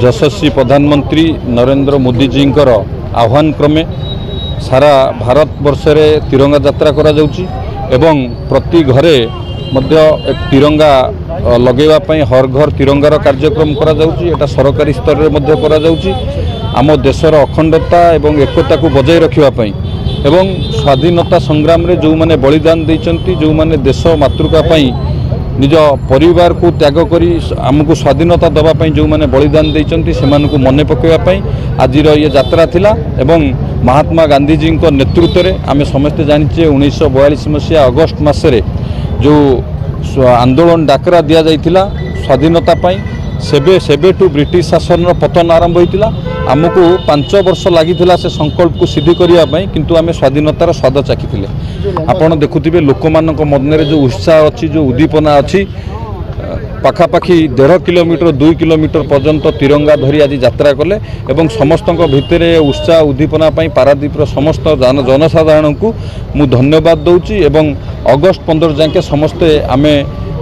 यशस्वी प्रधानमंत्री नरेंद्र मोदी जी आह्वान क्रमे सारा भारत वर्ष रे तिरंगा यात्रा करा जाउची एवं प्रति घरे मध्य एक तिरंगा लगेवा पई हर घर तिरंगार कार्यक्रम करा जाउची। एटा सरकारी स्तर रे मध्य करा जाउची। आम देशर अखंडता एवं एकता को बजाय रखिवा पई एवं स्वाधीनता संग्राम रे जो माने बलिदान दैचंती, जो माने देश मातृका पई निज परिवार को त्याग करी आमको स्वाधीनता दवापाई जो मैंने बलिदान देइचंती सेमानकु मने पकेवापाई आज ये यात्रा थिला एवं महात्मा गांधी जी नेतृत्व में आम समस्ते जानिचे 1942 मसीहा अगस्ट मसरे जो आंदोलन डाकरा दि जाइथिला स्वाधीनता पाई सेबेठू ब्रिटिश शासन पतन आरंभ होइतिला। आमको 5 वर्ष लगी से संकल्प को सिद्धि करने किंतु आम स्वाधीनतार स्वाद चाखी आपण देखुथिबे लोक मानक मन में जो उत्साह अच्छी जो उद्दीपना अच्छी पाखापाखि 1.5 किलोमीटर 2 किलोमीटर पर्यंत तिरंगा धरी आज यात्रा कले एवं समस्त भितर उत्साह उद्दीपना पारादीप समस्त जनसाधारण को मु धन्यवाद दौची एवं अगस्ट 15 जाके समस्ते आमे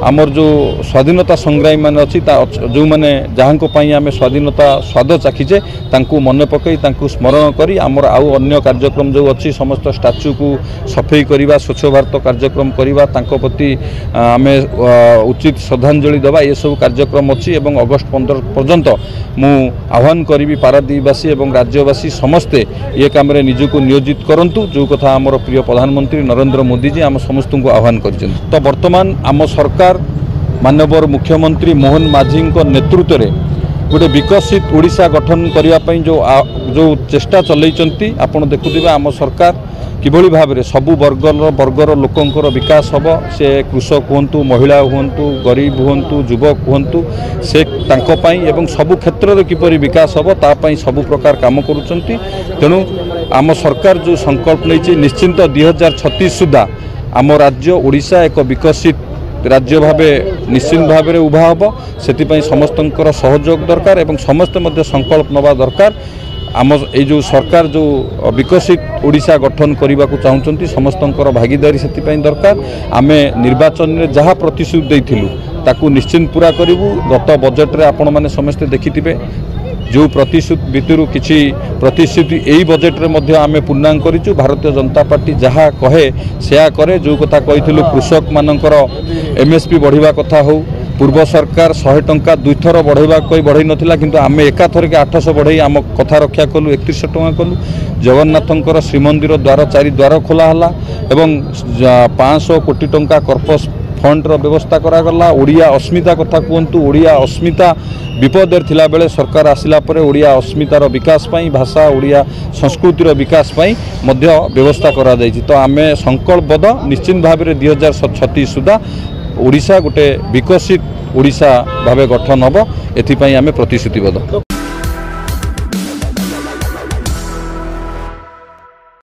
आमर जो स्वाधीनता संग्रामी मान अच्छी जो मैंने जहाँ आम स्वाधीनता स्वाद चाखीचे तांकु मन पकई तांकु स्मरण करी आमर आउ अन्य कार्यक्रम जो अच्छी समस्त स्टाच्यू को सफाई करवा स्वच्छ भारत कार्यक्रम करवा तांको प्रति आम उचित श्रद्धांजलि देवा ये सब कार्यक्रम अच्छी एवं अगस्ट 15 पर्यंत मु आह्वान करी पारादीपवासी एवं राज्यवासी समस्ते ये काम निजक नियोजित करंतु जो कथा आमर प्रिय प्रधानमंत्री नरेंद्र मोदी जी आम समस्त को आह्वान कर। तो बर्तमान आम सरकार माननीय मुख्यमंत्री मोहन माझी नेतृत्व में गोटे विकसित ओडिशा गठन करने जो चेष्टा चलती आपण देखुथिबे आम सरकार किभली भाव में सबु वर्गर लोकंकर विकास हम से कृषक हूँ महिला हूँ गरीब हूँ युवक हूँ से तांकोपाई एवं सबु क्षेत्र में किपरि विकास हम तापाई सबु प्रकार काम करुचंती। तेणु आम सरकार जो संकल्प नहीं निश्चिंत 2036 सुधा आम राज्य ओडिशा एक विकसित राज्य भावे निश्चिंत भाव में उभा हम से समस्तर सहयोग दरकार एवं समस्त मध्य संकल्प नवा दरकार। आम ये जो सरकार जो विकसित ओडिशा गठन करने को चाहते समस्तर भागीदारी से दरकार। आम निर्वाचन में जहाँ प्रतिश्रुति देइथिलु ताकू निश्चिंत पूरा करूँ। गत बजेट रे आपण माने समस्ते देखिथिबे जो प्रतिश्रुति भितर किसी प्रतिश्रुति यही बजेट रे मध्य आमे पूर्णांग करिचु। भारतीय जनता पार्टी जहाँ कहे से करे जो कथा कही कृषक मानकर एमएसपी बढ़िया कथा हो पूर्व सरकार 100 टंका 2 थर बढ़ेगा कोई बढ़ई नथिला किंतु आमे एकाथर के 800 बढ़ई आम कथा रक्षा कलु 3100 टंका कलु। जगन्नाथंकर श्रीमंदिर द्वार 4 द्वार खोला हला एवं 500 कोटी टंका कर्पस फंड व्यवस्था करागला। ओडिया अस्मिता कथा कहतु ओडिया अस्मिता विपदर थिला बेले सरकार आसिला परे ओडिया अस्मितार विकास पाई भाषा ओडिया संस्कृतिर विकास पाई मध्य व्यवस्था करा जायछि। तो आमे संकल्पबद्ध निश्चित भाव में 2036 सुधा ओडिशा गोटे विकसित ओडिशा भावे गठन हम एथिपाई आमे प्रतिश्रुतिबद्ध।